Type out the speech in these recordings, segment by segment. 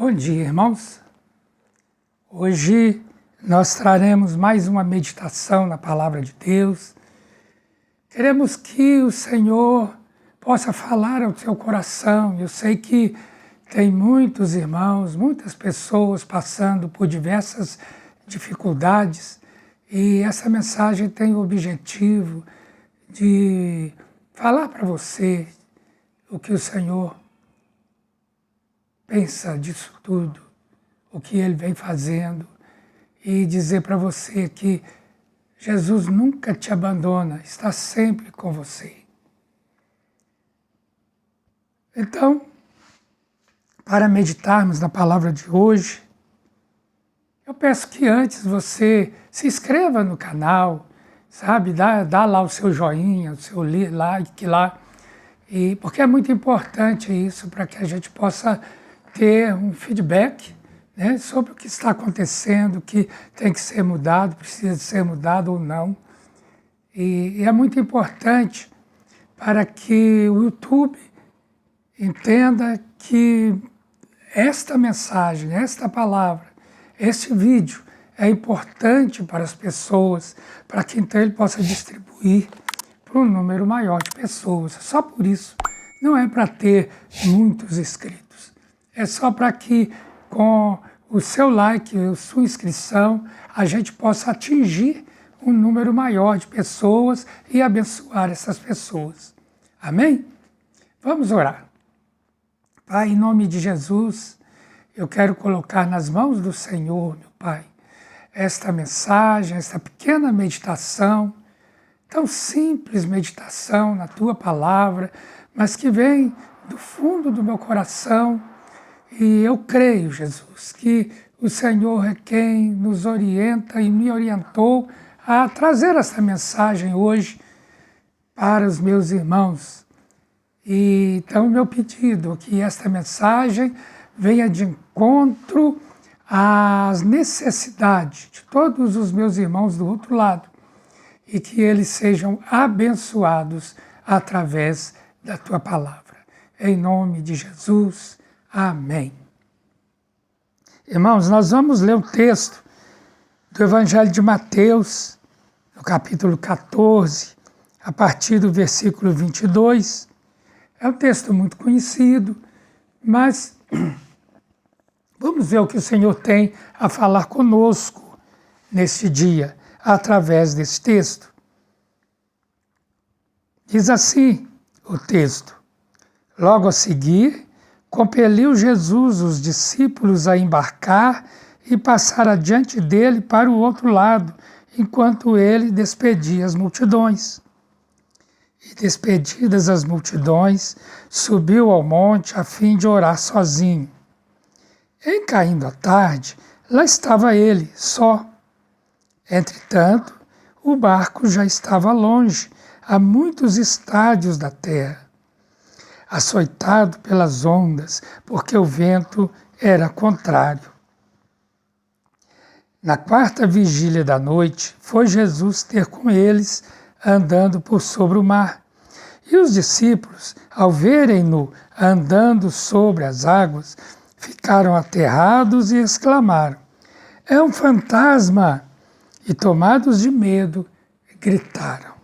Bom dia, irmãos. Hoje nós traremos mais uma meditação na Palavra de Deus. Queremos que o Senhor possa falar ao seu coração. Eu sei que tem muitos irmãos, muitas pessoas passando por diversas dificuldades e essa mensagem tem o objetivo de falar para você o que o Senhor pensa disso tudo, o que Ele vem fazendo e dizer para você que Jesus nunca te abandona, está sempre com você. Então, para meditarmos na palavra de hoje, eu peço que antes você se inscreva no canal, sabe? Dá lá o seu joinha, o seu like lá, porque é muito importante isso para que a gente possa ter um feedback, né, sobre o que está acontecendo, o que tem que ser mudado, precisa ser mudado ou não. E é muito importante para que o YouTube entenda que esta mensagem, esta palavra, este vídeo é importante para as pessoas, para que então ele possa distribuir para um número maior de pessoas. Só por isso, não é para ter muitos inscritos. É só para que com o seu like, a sua inscrição, a gente possa atingir um número maior de pessoas e abençoar essas pessoas. Amém? Vamos orar. Pai, em nome de Jesus, eu quero colocar nas mãos do Senhor, meu Pai, esta mensagem, esta pequena meditação, tão simples meditação na Tua Palavra, mas que vem do fundo do meu coração. E eu creio, Jesus, que o Senhor é quem nos orienta e me orientou a trazer essa mensagem hoje para os meus irmãos. E então, meu pedido é que esta mensagem venha de encontro às necessidades de todos os meus irmãos do outro lado e que eles sejam abençoados através da Tua Palavra. Em nome de Jesus. Amém. Irmãos, nós vamos ler o texto do Evangelho de Mateus, no capítulo 14, a partir do versículo 22. É um texto muito conhecido, mas vamos ver o que o Senhor tem a falar conosco neste dia, através desse texto. Diz assim o texto: logo a seguir, compeliu Jesus os discípulos a embarcar e passar adiante dele para o outro lado, enquanto ele despedia as multidões. E despedidas as multidões, subiu ao monte a fim de orar sozinho. Em caindo a tarde, lá estava ele, só. Entretanto, o barco já estava longe, a muitos estádios da terra, açoitado pelas ondas, porque o vento era contrário. Na quarta vigília da noite, foi Jesus ter com eles, andando por sobre o mar. E os discípulos, ao verem-no andando sobre as águas, ficaram aterrados e exclamaram: é um fantasma! E tomados de medo, gritaram.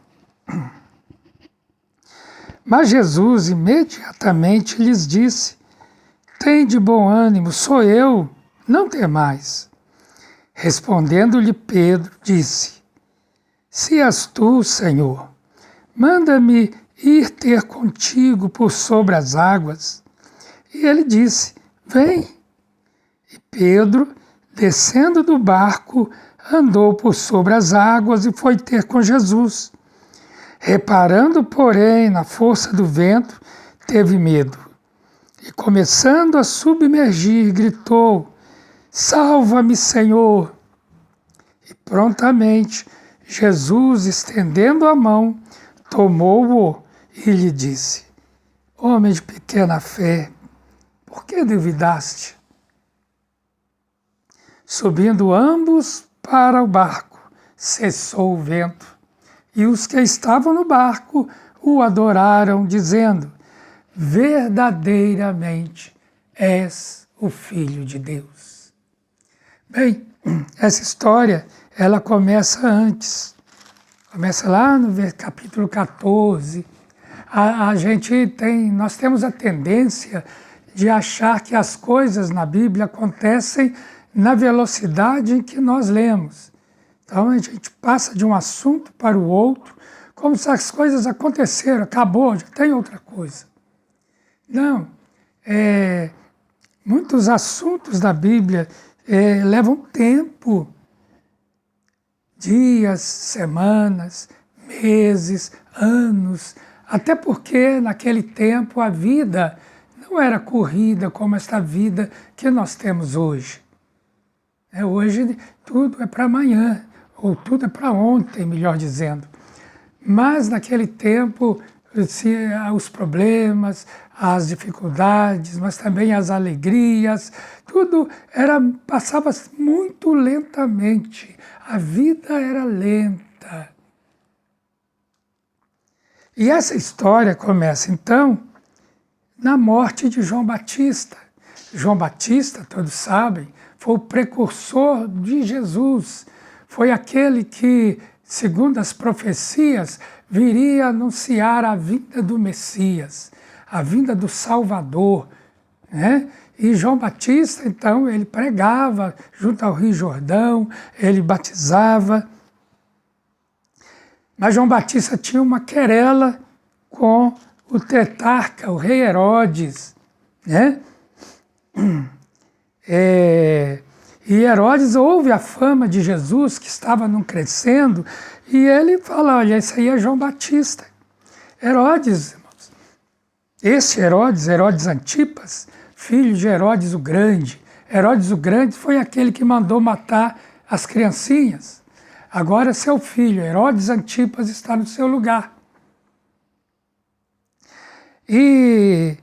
Mas Jesus imediatamente lhes disse: tende bom ânimo, sou eu, não temais. Respondendo-lhe Pedro, disse: se és tu, Senhor, manda-me ir ter contigo por sobre as águas. E ele disse: vem. E Pedro, descendo do barco, andou por sobre as águas e foi ter com Jesus. Reparando, porém, na força do vento, teve medo. E começando a submergir, gritou: salva-me, Senhor! E prontamente, Jesus, estendendo a mão, tomou-o e lhe disse: homem de pequena fé, por que duvidaste? Subindo ambos para o barco, cessou o vento. E os que estavam no barco o adoraram, dizendo: verdadeiramente és o Filho de Deus. Bem, essa história, ela começa antes. Começa lá no capítulo 14. Nós temos a tendência de achar que as coisas na Bíblia acontecem na velocidade em que nós lemos. Então a gente passa de um assunto para o outro, como se as coisas aconteceram, acabou, já tem outra coisa. Não, muitos assuntos da Bíblia levam tempo, dias, semanas, meses, anos, até porque naquele tempo a vida não era corrida como esta vida que nós temos hoje. Hoje tudo é para amanhã, ou tudo é para ontem, melhor dizendo. Mas naquele tempo, os problemas, as dificuldades, mas também as alegrias, tudo passava muito lentamente. A vida era lenta. E essa história começa, então, na morte de João Batista. João Batista, todos sabem, foi o precursor de Jesus. Foi aquele que, segundo as profecias, viria anunciar a vinda do Messias, a vinda do Salvador, né? E João Batista, então, ele pregava junto ao Rio Jordão, ele batizava. Mas João Batista tinha uma querela com o tetrarca, o rei Herodes, né? E Herodes ouve a fama de Jesus, que estava num crescendo, e ele fala, olha, esse aí é João Batista. Herodes, irmãos, esse Herodes Antipas, filho de Herodes o Grande. Herodes o Grande foi aquele que mandou matar as criancinhas. Agora seu filho, Herodes Antipas, está no seu lugar. E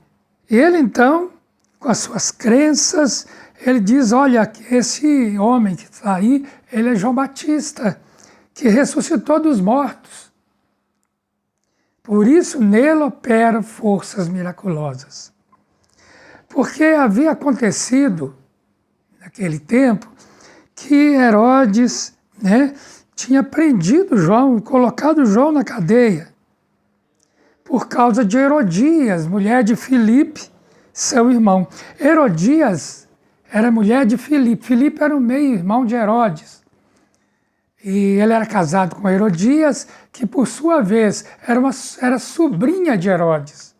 ele então, com as suas crenças, ele diz, olha, esse homem que está aí, ele é João Batista, que ressuscitou dos mortos. Por isso, nele operam forças miraculosas. Porque havia acontecido, naquele tempo, que Herodes, né, tinha prendido João e colocado João na cadeia, por causa de Herodias, mulher de Filipe, seu irmão. Herodias era mulher de Filipe. Filipe era o meio-irmão de Herodes. E ele era casado com Herodias, que por sua vez era sobrinha de Herodes.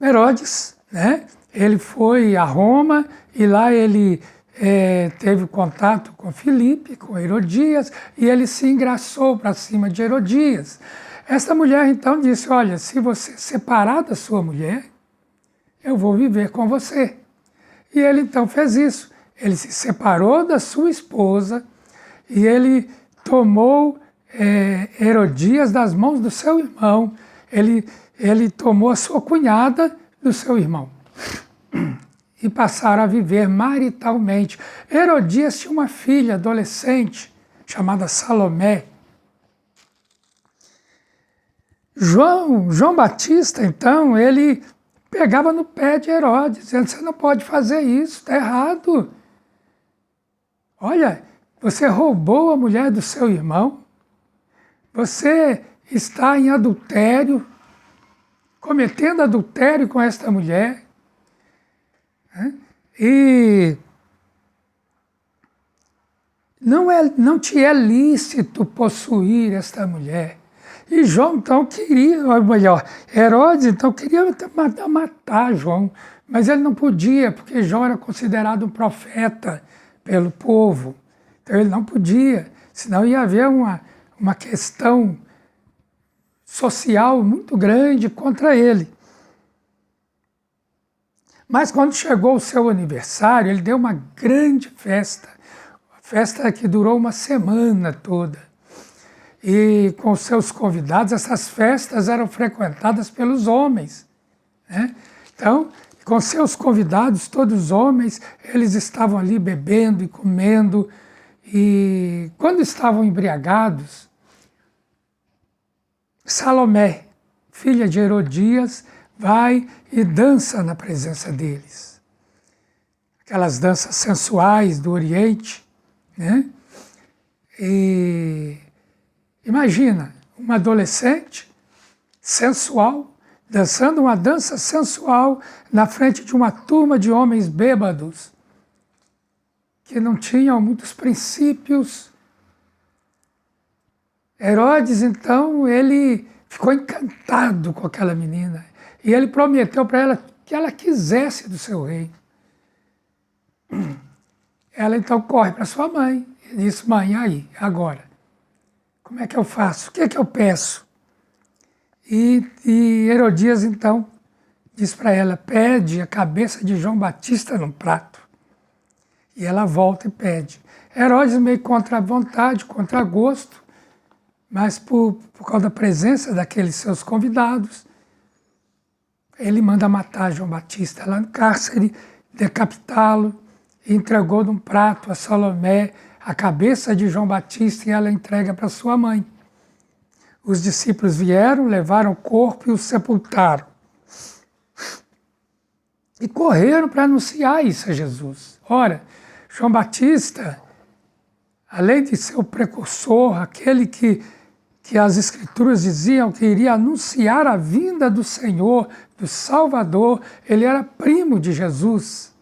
Herodes, né, ele foi a Roma e lá ele teve contato com Filipe, com Herodias, e ele se engraçou para cima de Herodias. Essa mulher então disse, olha, se você separar da sua mulher, eu vou viver com você. E ele então fez isso. Ele se separou da sua esposa e ele tomou Herodias das mãos do seu irmão. Ele tomou a sua cunhada do seu irmão. E passaram a viver maritalmente. Herodias tinha uma filha adolescente chamada Salomé. João Batista, então, ele pegava no pé de Herodes, dizendo, você não pode fazer isso, está errado. Olha, você roubou a mulher do seu irmão, você está em adultério, cometendo adultério com esta mulher. E não te é lícito possuir esta mulher. E João, então, Herodes, então, queria matar João, mas ele não podia, porque João era considerado um profeta pelo povo. Então, ele não podia, senão ia haver uma questão social muito grande contra ele. Mas quando chegou o seu aniversário, ele deu uma grande festa, uma festa que durou uma semana toda. E com seus convidados, essas festas eram frequentadas pelos homens, né? Então, com seus convidados, todos homens, eles estavam ali bebendo e comendo. E quando estavam embriagados, Salomé filha de Herodias, vai e dança na presença deles. Aquelas danças sensuais do Oriente, né? E imagina, uma adolescente sensual, dançando uma dança sensual na frente de uma turma de homens bêbados, que não tinham muitos princípios. Herodes, então, ele ficou encantado com aquela menina. E ele prometeu para ela que ela quisesse do seu reino. Ela então corre para sua mãe e disse: mãe, aí, agora, como é que eu faço? O que é que eu peço? E Herodias então diz para ela: pede a cabeça de João Batista num prato. E ela volta e pede. Herodes, meio contra a vontade, contra gosto, mas por causa da presença daqueles seus convidados, ele manda matar João Batista lá no cárcere, decapitá-lo, e entregou num prato a Salomé a cabeça de João Batista e ela entrega para sua mãe. Os discípulos vieram, levaram o corpo e o sepultaram. E correram para anunciar isso a Jesus. Ora, João Batista, além de ser o precursor, aquele que as Escrituras diziam que iria anunciar a vinda do Senhor, do Salvador, ele era primo de Jesus.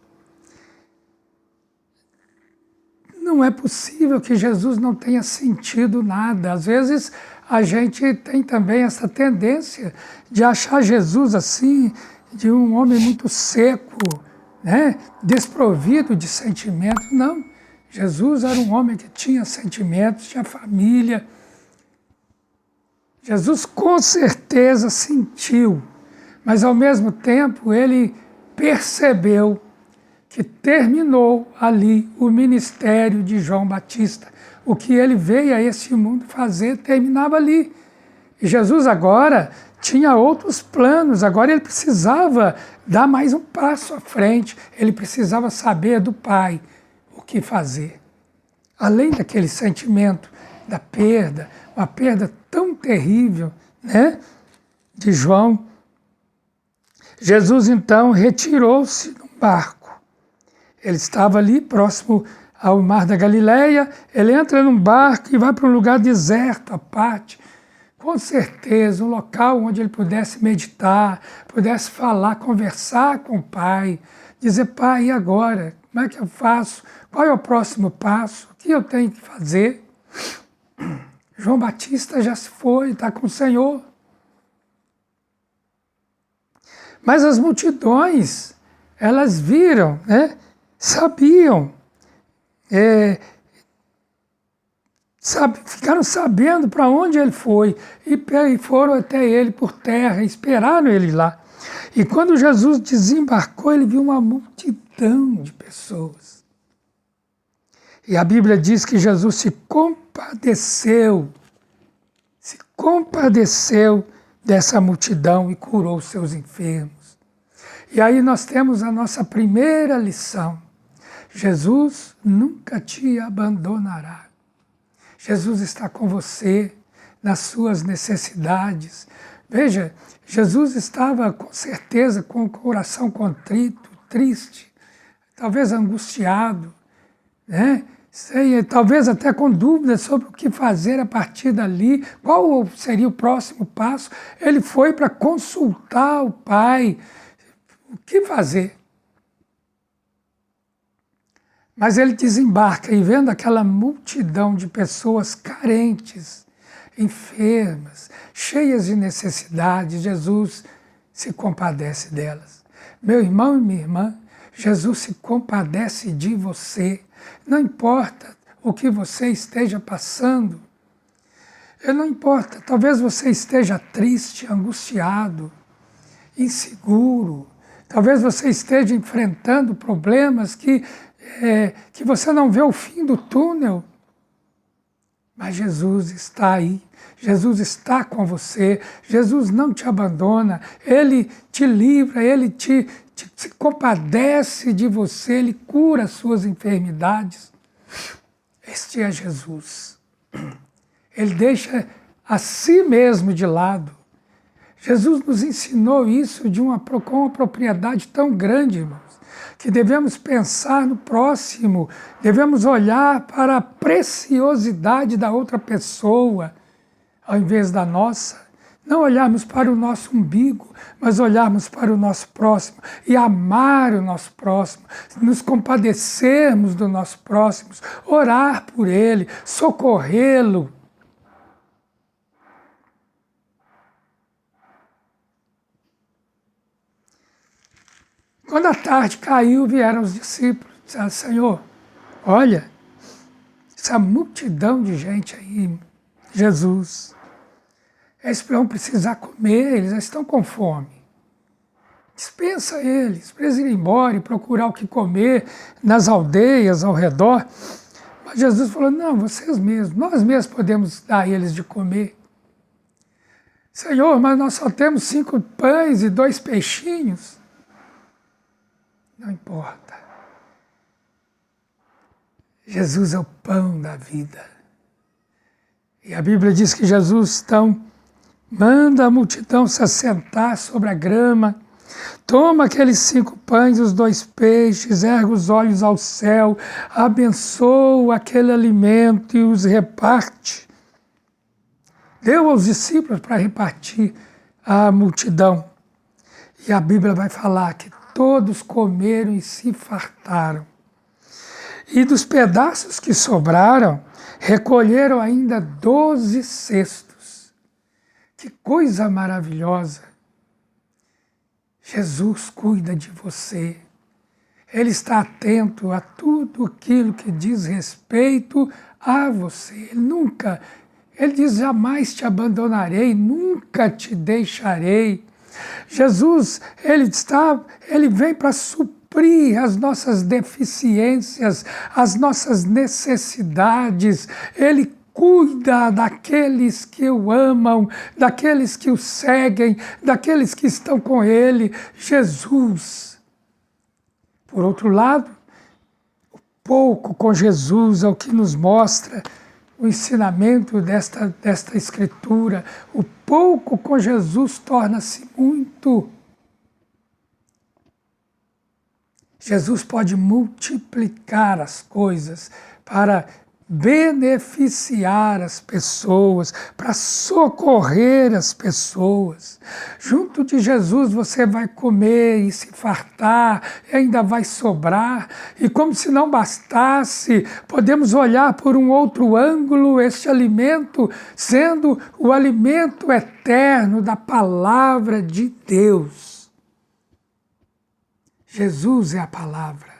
Não é possível que Jesus não tenha sentido nada. Às vezes a gente tem também essa tendência de achar Jesus assim, de um homem muito seco, né? Desprovido de sentimentos. Não, Jesus era um homem que tinha sentimentos, tinha família. Jesus com certeza sentiu, mas ao mesmo tempo ele percebeu que terminou ali o ministério de João Batista. O que ele veio a esse mundo fazer terminava ali. E Jesus agora tinha outros planos, agora ele precisava dar mais um passo à frente, ele precisava saber do Pai o que fazer. Além daquele sentimento da perda, uma perda tão terrível, né, de João, Jesus então retirou-se num barco. Ele estava ali próximo ao Mar da Galileia, ele entra num barco e vai para um lugar deserto, à parte, com certeza um local onde ele pudesse meditar, pudesse falar, conversar com o Pai, dizer: Pai, e agora? Como é que eu faço? Qual é o próximo passo? O que eu tenho que fazer? João Batista já se foi, está com o Senhor. Mas as multidões, elas viram, né? Sabiam, ficaram sabendo para onde ele foi e foram até ele por terra, esperaram ele lá. E quando Jesus desembarcou, ele viu uma multidão de pessoas. E a Bíblia diz que Jesus se compadeceu dessa multidão e curou os seus enfermos. E aí nós temos a nossa primeira lição. Jesus nunca te abandonará. Jesus está com você nas suas necessidades. Veja, Jesus estava com certeza com o coração contrito, triste, talvez angustiado, né? Talvez até com dúvidas sobre o que fazer a partir dali, qual seria o próximo passo. Ele foi para consultar o Pai, o que fazer. Mas ele desembarca e vendo aquela multidão de pessoas carentes, enfermas, cheias de necessidades, Jesus se compadece delas. Meu irmão e minha irmã, Jesus se compadece de você. Não importa o que você esteja passando, não importa, talvez você esteja triste, angustiado, inseguro, talvez você esteja enfrentando problemas que você não vê o fim do túnel, mas Jesus está aí, Jesus está com você, Jesus não te abandona, Ele te livra, Ele se compadece de você, Ele cura as suas enfermidades. Este é Jesus. Ele deixa a si mesmo de lado. Jesus nos ensinou isso com uma propriedade tão grande, irmãos, que devemos pensar no próximo, devemos olhar para a preciosidade da outra pessoa, ao invés da nossa. Não olharmos para o nosso umbigo, mas olharmos para o nosso próximo e amar o nosso próximo, nos compadecermos do nosso próximo, orar por ele, socorrê-lo. Quando a tarde caiu, vieram os discípulos e disseram: Senhor, olha, essa multidão de gente aí, Jesus, eles vão precisar comer, eles já estão com fome. Dispensa eles, para eles irem embora e procurar o que comer nas aldeias ao redor. Mas Jesus falou: não, vocês mesmos, nós mesmos podemos dar a eles de comer. Senhor, mas nós só temos 5 pães e 2 peixinhos. Não importa. Jesus é o pão da vida. E a Bíblia diz que Jesus então manda a multidão se assentar sobre a grama, toma aqueles 5 pães e os 2 peixes, ergue os olhos ao céu, abençoa aquele alimento e os reparte. Deu aos discípulos para repartir à multidão. E a Bíblia vai falar que todos comeram e se fartaram. E dos pedaços que sobraram, recolheram ainda 12 cestos. Que coisa maravilhosa! Jesus cuida de você. Ele está atento a tudo aquilo que diz respeito a você. Ele diz: jamais te abandonarei, nunca te deixarei. Jesus, ele vem para suprir as nossas deficiências, as nossas necessidades. Ele cuida daqueles que o amam, daqueles que o seguem, daqueles que estão com ele. Jesus. Por outro lado, o pouco com Jesus é o que nos mostra o ensinamento desta Escritura. O pouco com Jesus torna-se muito. Jesus pode multiplicar as coisas para beneficiar as pessoas, para socorrer as pessoas. Junto de Jesus você vai comer e se fartar, e ainda vai sobrar. E como se não bastasse, podemos olhar por um outro ângulo este alimento, sendo o alimento eterno da palavra de Deus. Jesus é a palavra.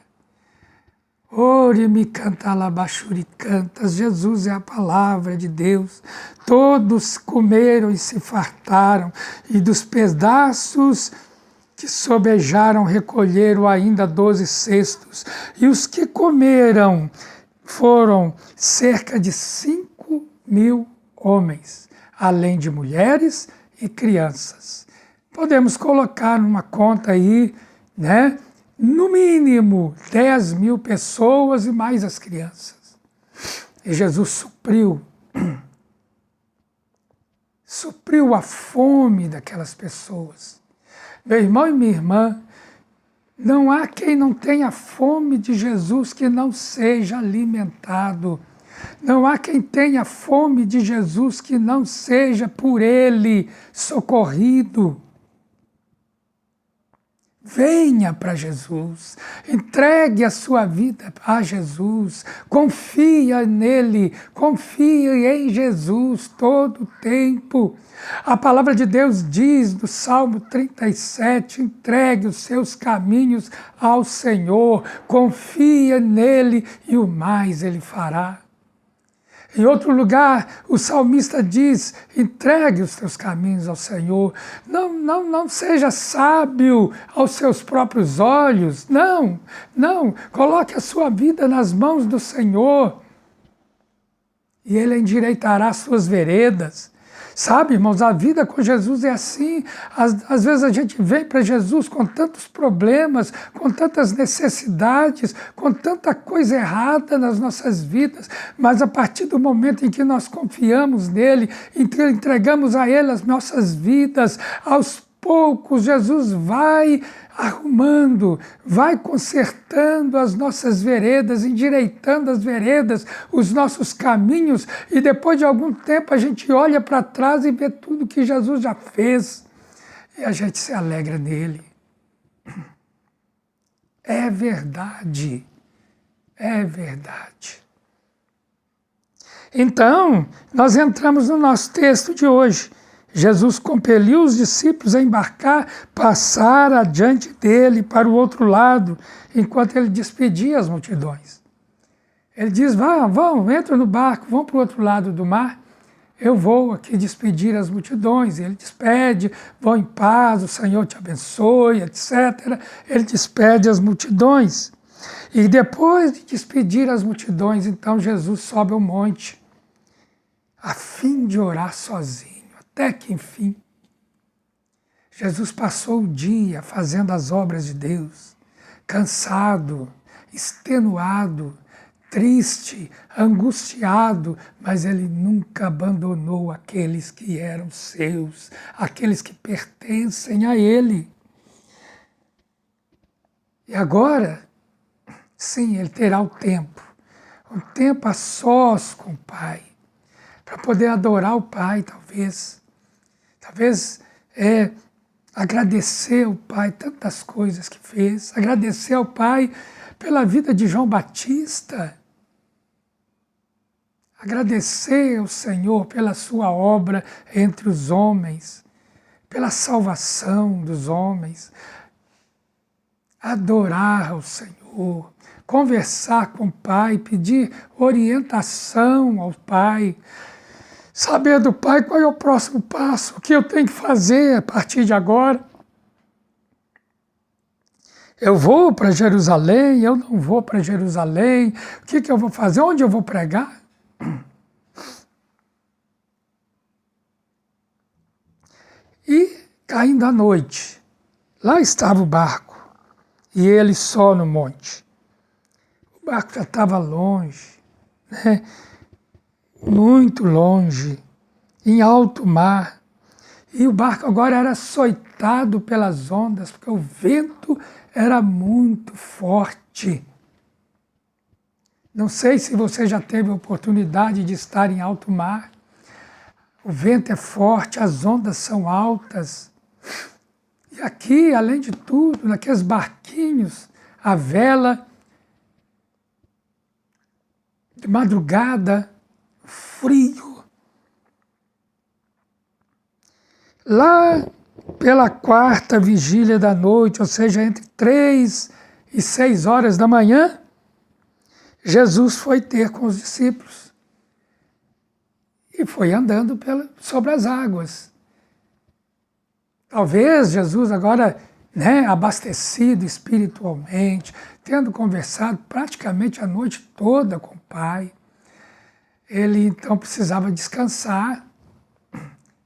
Ore-me canta labachuri cantas, Jesus é a palavra de Deus. Todos comeram e se fartaram, e dos pedaços que sobejaram recolheram ainda 12 cestos. E os que comeram foram cerca de 5.000 homens, além de mulheres e crianças. Podemos colocar numa conta aí, né? No mínimo 10.000 pessoas e mais as crianças. E Jesus supriu a fome daquelas pessoas. Meu irmão e minha irmã, não há quem não tenha fome de Jesus que não seja alimentado. Não há quem tenha fome de Jesus que não seja por Ele socorrido. Venha para Jesus, entregue a sua vida a Jesus, confia nele, confia em Jesus todo o tempo. A palavra de Deus diz no Salmo 37, entregue os seus caminhos ao Senhor, confia nele e o mais ele fará. Em outro lugar, o salmista diz: entregue os teus caminhos ao Senhor. Não seja sábio aos seus próprios olhos. Não. Coloque a sua vida nas mãos do Senhor. E Ele endireitará as suas veredas. Sabe, irmãos, a vida com Jesus é assim. Às vezes a gente vem para Jesus com tantos problemas, com tantas necessidades, com tanta coisa errada nas nossas vidas, mas a partir do momento em que nós confiamos nele, entregamos a ele as nossas vidas, aos poucos Jesus vai arrumando, vai consertando as nossas veredas, endireitando as veredas, os nossos caminhos, e depois de algum tempo a gente olha para trás e vê tudo que Jesus já fez e a gente se alegra nele. É verdade, é verdade. Então, nós entramos no nosso texto de hoje. Jesus compeliu os discípulos a embarcar, passar adiante dele para o outro lado, enquanto ele despedia as multidões. Ele diz, vão, entra no barco, vão para o outro lado do mar, eu vou aqui despedir as multidões. Ele despede, vão em paz, o Senhor te abençoe, etc. Ele despede as multidões. E depois de despedir as multidões, então Jesus sobe ao monte, a fim de orar sozinho. Até que, enfim, Jesus passou o dia fazendo as obras de Deus, cansado, extenuado, triste, angustiado, mas ele nunca abandonou aqueles que eram seus, aqueles que pertencem a ele. E agora, sim, ele terá um tempo a sós com o Pai, para poder adorar o Pai, talvez agradecer ao Pai tantas coisas que fez, agradecer ao Pai pela vida de João Batista, agradecer ao Senhor pela sua obra entre os homens, pela salvação dos homens, adorar ao Senhor, conversar com o Pai, pedir orientação ao Pai, saber do Pai qual é o próximo passo, o que eu tenho que fazer a partir de agora. Eu vou para Jerusalém, eu não vou para Jerusalém, o que eu vou fazer, onde eu vou pregar? E, caindo a noite, lá estava o barco, e ele só no monte. O barco já estava longe, né? Muito longe, em alto mar, e o barco agora era açoitado pelas ondas, porque o vento era muito forte. Não sei se você já teve a oportunidade de estar em alto mar. O vento é forte, as ondas são altas. E aqui, além de tudo, naqueles barquinhos, a vela, de madrugada, frio. Lá pela 4ª vigília da noite, ou seja, entre 3 e 6 horas da manhã, Jesus foi ter com os discípulos e foi andando sobre as águas. Talvez Jesus agora, abastecido espiritualmente, tendo conversado praticamente a noite toda com o Pai, ele então precisava descansar.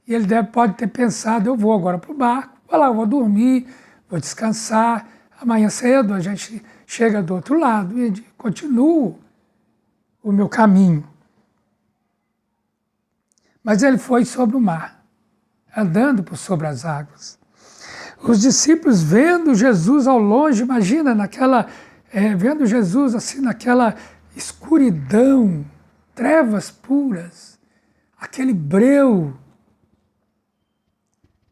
E ele pode ter pensado, eu vou agora para o barco, eu vou dormir, vou descansar, amanhã cedo a gente chega do outro lado e continuo o meu caminho. Mas ele foi sobre o mar, andando por sobre as águas. Os discípulos vendo Jesus ao longe, imagina, vendo Jesus assim naquela escuridão, trevas puras, aquele breu,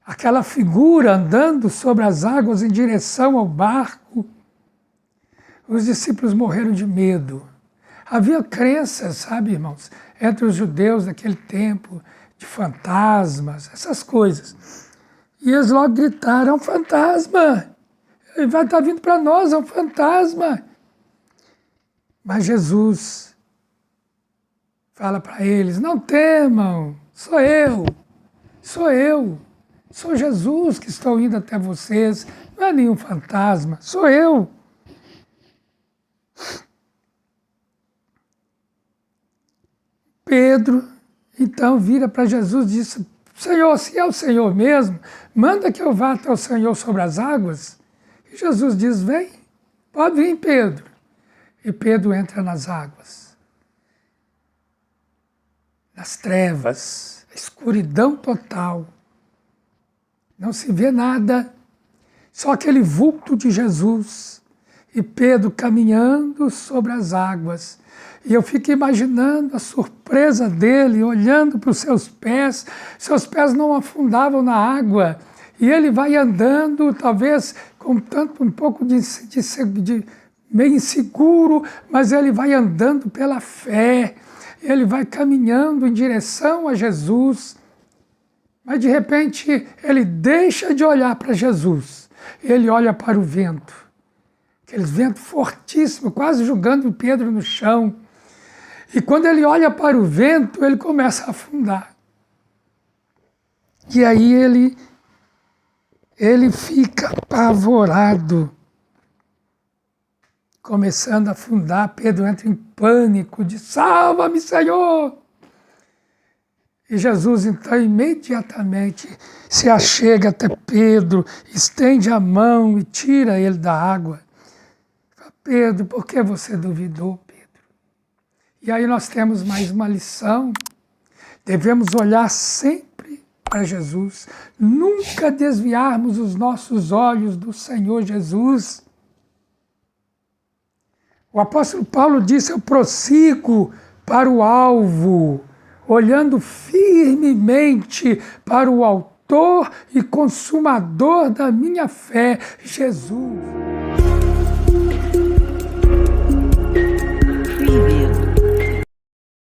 aquela figura andando sobre as águas em direção ao barco, os discípulos morreram de medo. Havia crenças, sabe, irmãos, entre os judeus daquele tempo, de fantasmas, essas coisas. E eles logo gritaram, é um fantasma! Ele vai estar vindo para nós, é um fantasma! Mas Jesus fala para eles, não temam, sou eu, sou Jesus que estou indo até vocês, não é nenhum fantasma, sou eu. Pedro, então, vira para Jesus e disse, Senhor, se é o Senhor mesmo, manda que eu vá até o Senhor sobre as águas. E Jesus diz, vem, pode vir, Pedro. E Pedro entra nas águas, nas trevas, escuridão total. Não se vê nada, só aquele vulto de Jesus. E Pedro caminhando sobre as águas. E eu fico imaginando a surpresa dele, olhando para os seus pés não afundavam na água. E ele vai andando, talvez com tanto um pouco de meio inseguro, mas ele vai andando pela fé, ele vai caminhando em direção a Jesus. Mas de repente ele deixa de olhar para Jesus, ele olha para o vento, aquele vento fortíssimo, quase jogando Pedro no chão. E quando ele olha para o vento, ele começa a afundar. E aí ele fica apavorado, começando a afundar. Pedro entra em pânico, diz, salva-me, Senhor! E Jesus, então, imediatamente se achega até Pedro, estende a mão e tira ele da água. Fala, Pedro, por que você duvidou, Pedro? E aí nós temos mais uma lição. Devemos olhar sempre para Jesus, nunca desviarmos os nossos olhos do Senhor Jesus. O apóstolo Paulo disse, eu prossigo para o alvo, olhando firmemente para o autor e consumador da minha fé, Jesus.